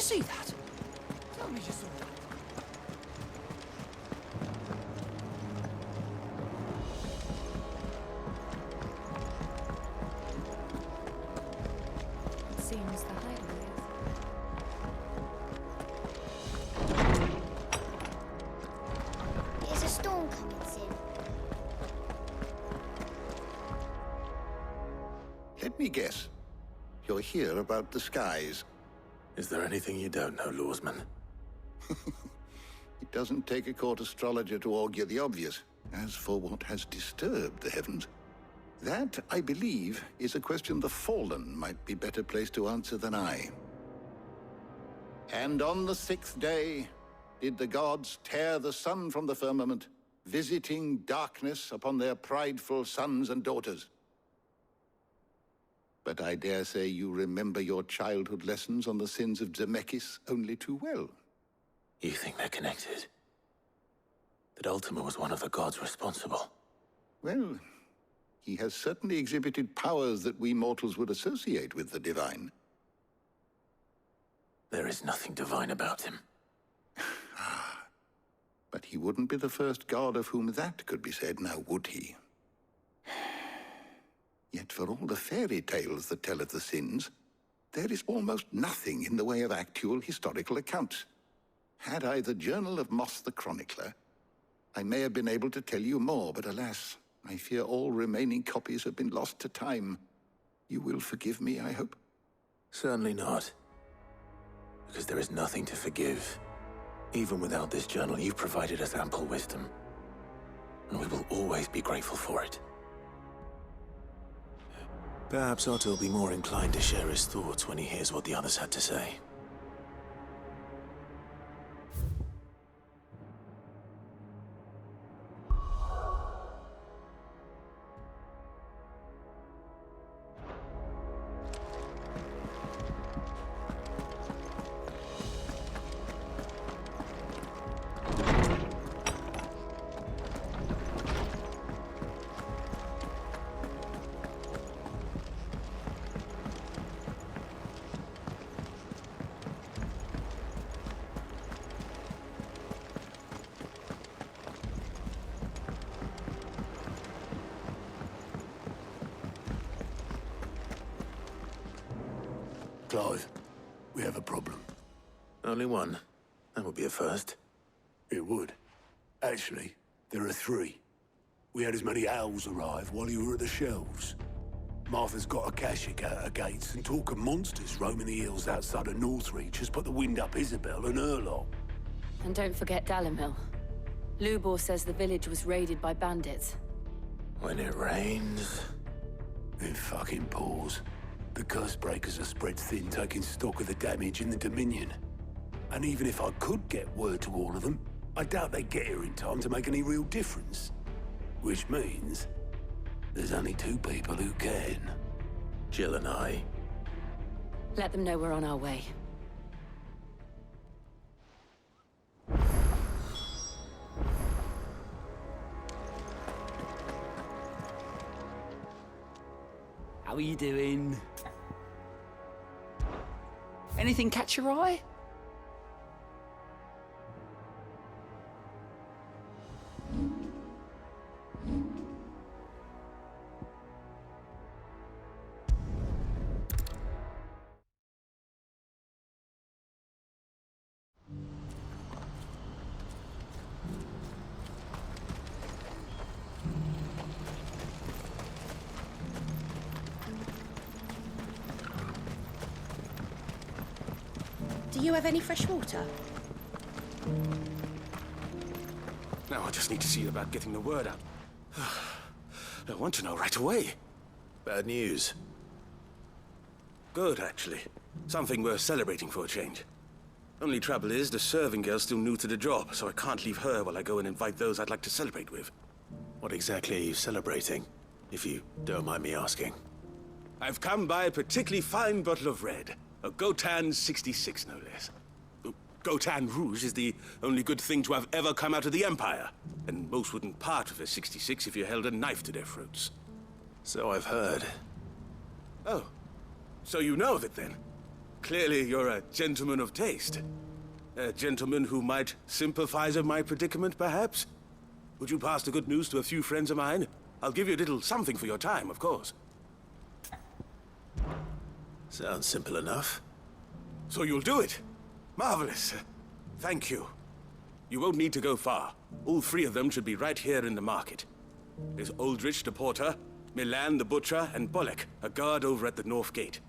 see that? Tell me you saw that. It seems the hideaway is... There's a storm coming soon. Let me guess. You're here about the skies. Is there anything you don't know, Lawsman? It doesn't take a court astrologer to augur the obvious. As for what has disturbed the heavens, that, I believe, is a question the Fallen might be better placed to answer than I. And on the 6th day did the gods tear the sun from the firmament, visiting darkness upon their prideful sons and daughters. But I dare say you remember your childhood lessons on the sins of Zemeckis only too well. You think they're connected? That Ultima was one of the gods responsible? Well, he has certainly exhibited powers that we mortals would associate with the divine. There is nothing divine about him. But he wouldn't be the first god of whom that could be said, now would he? Yet for all the fairy tales that tell of the sins, there is almost nothing in the way of actual historical accounts. Had I the Journal of Moss the Chronicler, I may have been able to tell you more, but alas, I fear all remaining copies have been lost to time. You will forgive me, I hope? Certainly not. Because there is nothing to forgive. Even without this journal, you've provided us ample wisdom. And we will always be grateful for it. Perhaps Otto will be more inclined to share his thoughts when he hears what the others had to say. Clive, we have a problem. Only one. That would be a first. It would. Actually, there are 3. We had as many owls arrive while you were at the shelves. Martha's got a Akashic out her gates, and talk of monsters roaming the hills outside of Northreach has put the wind up Isabel and her lot. And don't forget Dalimil. Lubor says the village was raided by bandits. When it rains... It fucking pours. The curse breakers are spread thin, taking stock of the damage in the Dominion. And even if I could get word to all of them, I doubt they'd get here in time to make any real difference. Which means there's only 2 people who can. Jill and I. Let them know we're on our way. How are you doing? Anything catch your eye? Do you have any fresh water? Now I just need to see about getting the word out. I want to know right away. Bad news. Good, actually. Something worth celebrating for a change. Only trouble is, the serving girl's still new to the job, so I can't leave her while I go and invite those I'd like to celebrate with. What exactly are you celebrating, if you don't mind me asking? I've come by a particularly fine bottle of red. A Gotan 66, no less. Gotan Rouge is the only good thing to have ever come out of the Empire. And most wouldn't part with a 66 if you held a knife to their throats. So I've heard. Oh. So you know of it, then? Clearly, you're a gentleman of taste. A gentleman who might sympathize with my predicament, perhaps? Would you pass the good news to a few friends of mine? I'll give you a little something for your time, of course. Sounds simple enough. So you'll do it? Marvelous. Thank you. You won't need to go far. All three of them should be right here in the market. There's Aldrich the porter, Milan the butcher, and Bollock, a guard over at the north gate.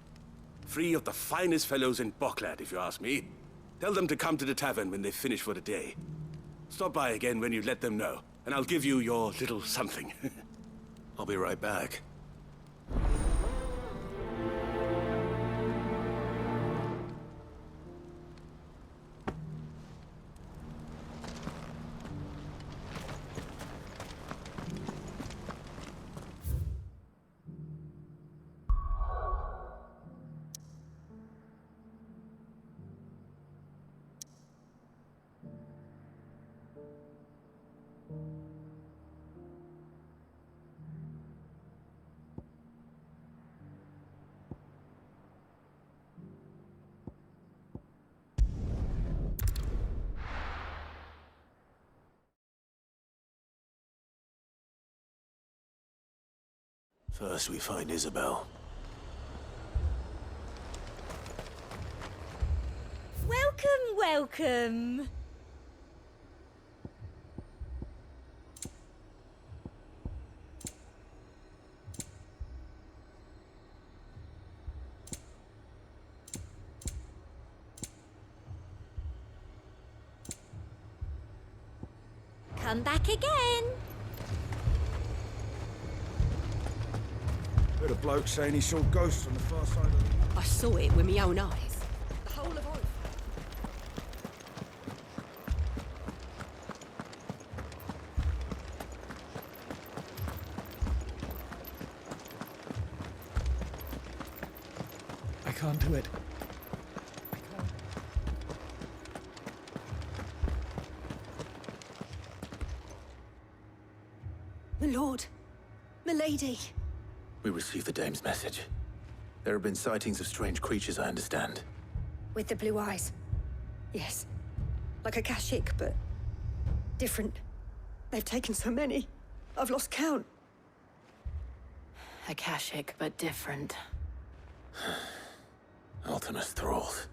Three of the finest fellows in Boklad, if you ask me. Tell them to come to the tavern when they finish for the day. Stop by again when you let them know, and I'll give you your little something. I'll be right back. First, we find Isabel. Welcome, welcome. Come back again. Heard a bloke saying he saw ghosts on the far side of the... I saw it with my own eyes. The whole of Old. I can't do it. My lord. My lady. We received the dame's message. There have been sightings of strange creatures, I understand. With the blue eyes. Yes. Like a Kashik, but different. They've taken so many. I've lost count. Akashic, but different. Ultimus thralls.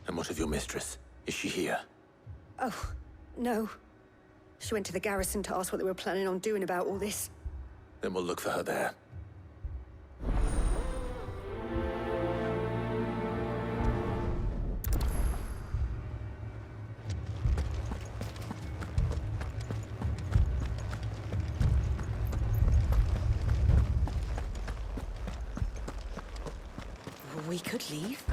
And what of your mistress? Is she here? Oh, no. She went to the garrison to ask what they were planning on doing about all this. Then we'll look for her there. We could leave.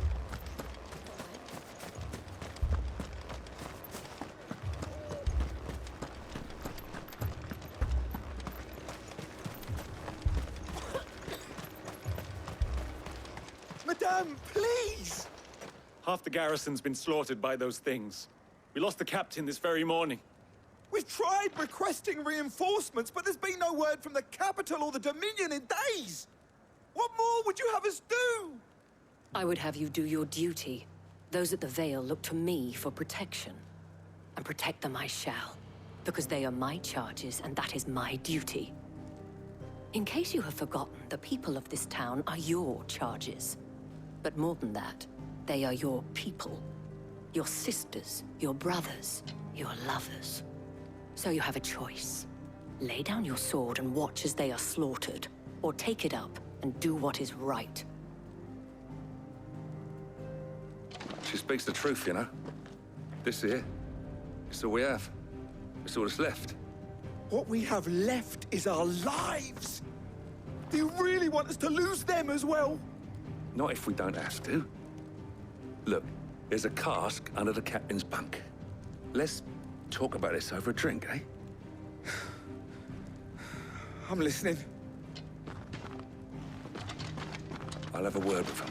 Madame, please! Half the garrison's been slaughtered by those things. We lost the captain this very morning. We've tried requesting reinforcements, but there's been no word from the capital or the Dominion in days! What more would you have us do? I would have you do your duty. Those at the Vale look to me for protection. And protect them I shall. Because they are my charges, and that is my duty. In case you have forgotten, the people of this town are your charges. But more than that, they are your people. Your sisters, your brothers, your lovers. So you have a choice. Lay down your sword and watch as they are slaughtered, or take it up and do what is right. She speaks the truth, you know. This here, it's all we have. It's all that's left. What we have left is our lives! Do you really want us to lose them as well? Not if we don't have to. Look, there's a cask under the captain's bunk. Let's talk about this over a drink, eh? I'm listening. I'll have a word with him.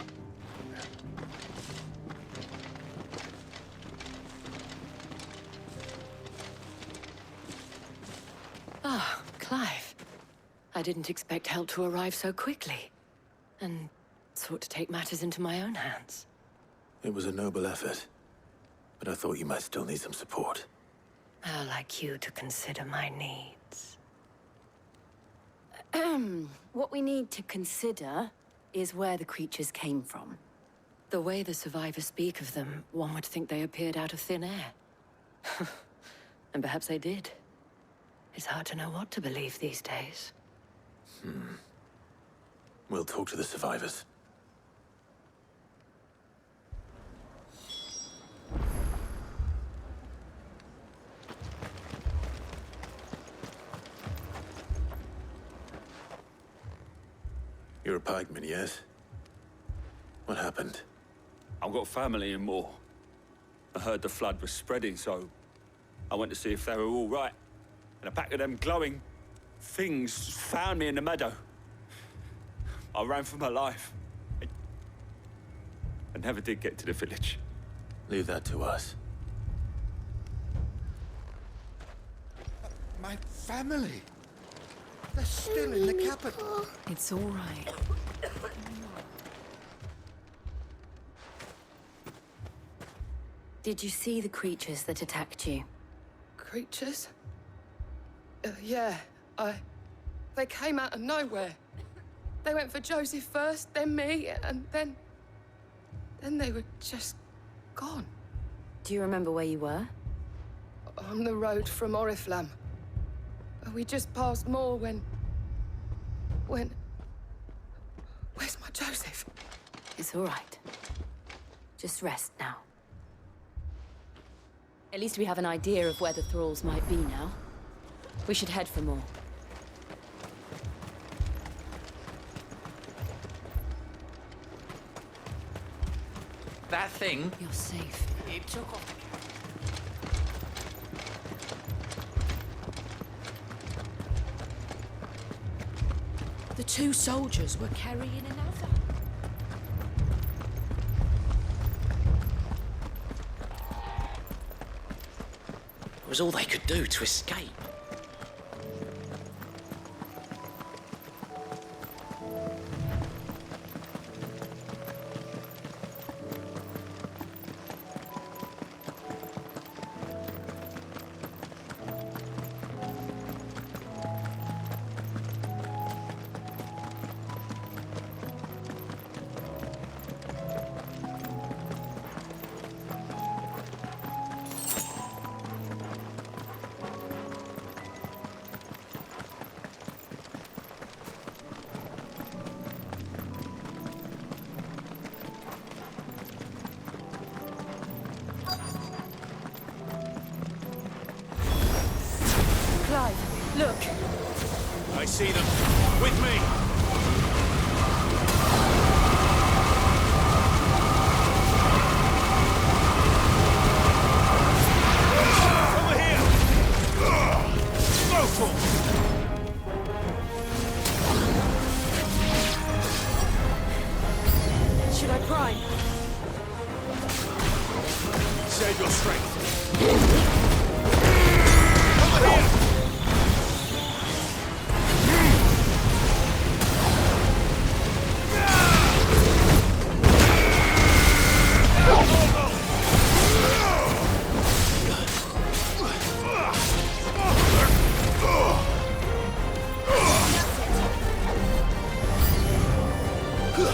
Ah, Clive. I didn't expect help to arrive so quickly. And Sought to take matters into my own hands. It was a noble effort, but I thought you might still need some support. I'd like you to consider my needs. What we need to consider is where the creatures came from. The way the survivors speak of them, one would think they appeared out of thin air. And perhaps they did. It's hard to know what to believe these days. We'll talk to the survivors. You're a pikeman, yes? What happened? I've got family in Moor. I heard the flood was spreading, so I went to see if they were all right. And a pack of them glowing things found me in the meadow. I ran for my life. I never did get to the village. Leave that to us. My family. They're still in the capital. It's all right. Did you see the creatures that attacked you? Creatures? Yeah, they came out of nowhere. They went for Joseph first, then me, and then they were just gone. Do you remember where you were? On the road from Oriflamme. We just passed Moor when... Where's my Joseph? It's all right. Just rest now. At least we have an idea of where the thralls might be now. We should head for more. That thing, You're safe. it took off the The two soldiers were carrying another. It was all they could do to escape. Look! I see them. With me! Over here! Go for it! Should I prime? Save your strength. Over here!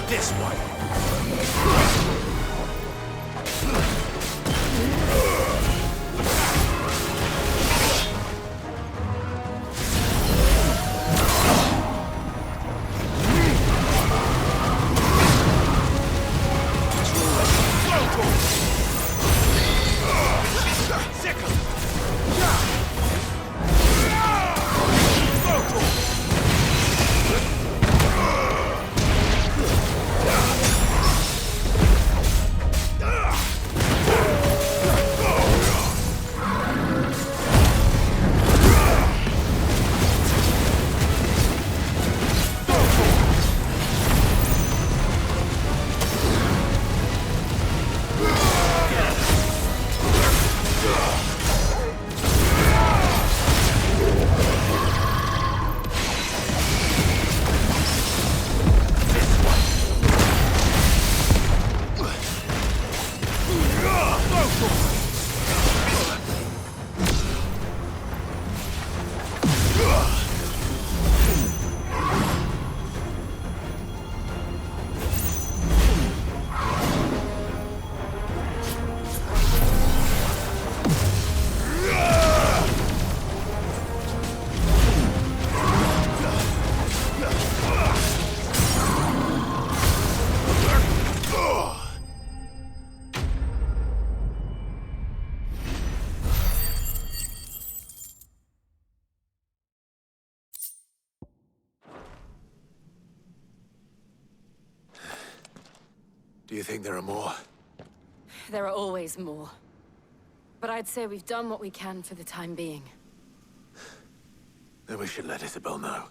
This way. Do you think there are more? There are always more. But I'd say we've done what we can for the time being. Then we should let Isabel know.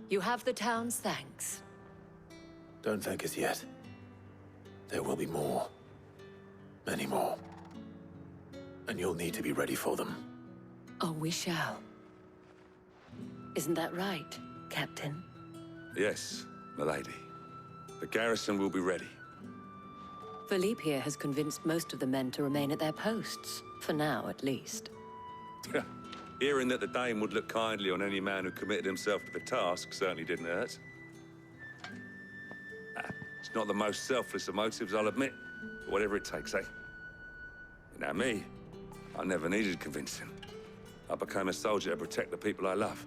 You have the town's thanks. Don't thank us yet. There will be more. Many more. And you'll need to be ready for them. Oh, we shall. Isn't that right, Captain? Yes, milady. The garrison will be ready. Philippe here has convinced most of the men to remain at their posts. For now, at least. Hearing that the Dane would look kindly on any man who committed himself to the task certainly didn't hurt. It's not the most selfless of motives, I'll admit. But whatever it takes, eh? Now me, I never needed convincing. I became a soldier to protect the people I love.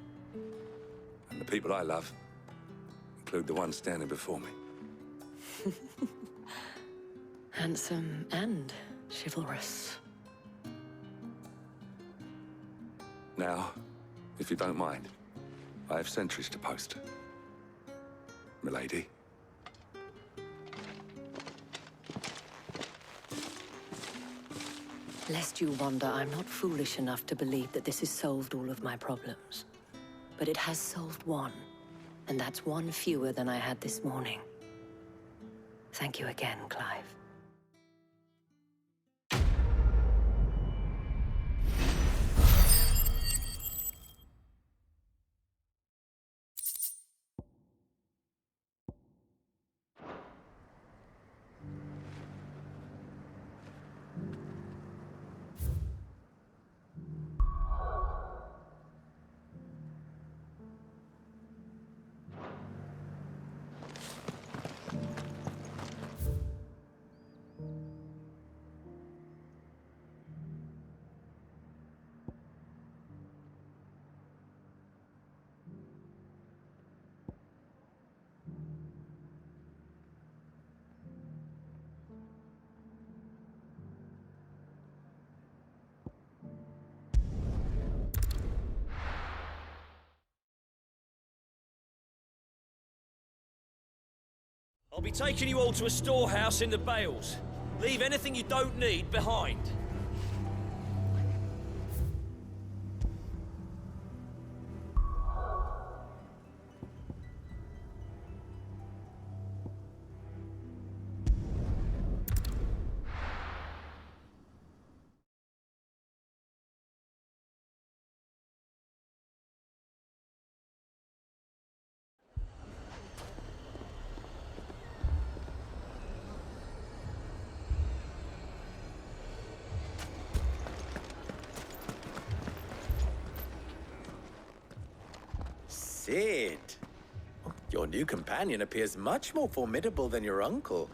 And the people I love include the ones standing before me. Handsome and chivalrous. Now, if you don't mind, I have sentries to post. Milady. Lest you wonder, I'm not foolish enough to believe that this has solved all of my problems. But it has solved one, and that's one fewer than I had this morning. Thank you again, Clive. I'll be taking you all to a storehouse in the Bales. Leave anything you don't need behind. Sid, your new companion appears much more formidable than your uncle.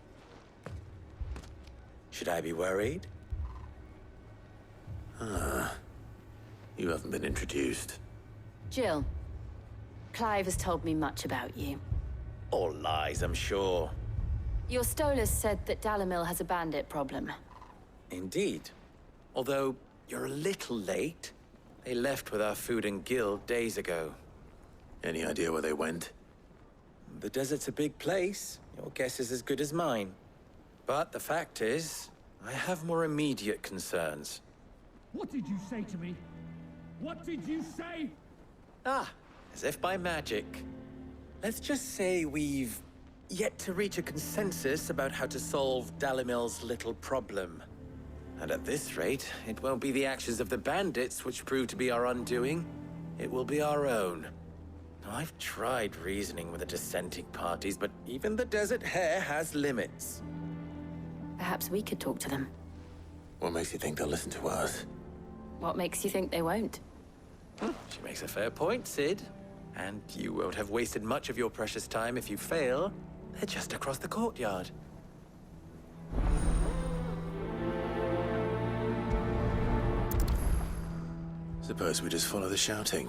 Should I be worried? You haven't been introduced. Jill, Clive has told me much about you. All lies, I'm sure. Your Stolas said that Dalimil has a bandit problem. Indeed. Although, you're a little late. They left with our food and guild days ago. Any idea where they went? The desert's a big place. Your guess is as good as mine. But the fact is, I have more immediate concerns. What did you say to me? What did you say? Ah, as if by magic. Let's just say we've yet to reach a consensus about how to solve Dalimil's little problem. And at this rate, it won't be the actions of the bandits which prove to be our undoing. It will be our own. I've tried reasoning with the dissenting parties, but even the Desert Hare has limits. Perhaps we could talk to them. What makes you think they'll listen to us? What makes you think they won't? She makes a fair point, Sid. And you won't have wasted much of your precious time if you fail. They're just across the courtyard. Suppose we just follow the shouting.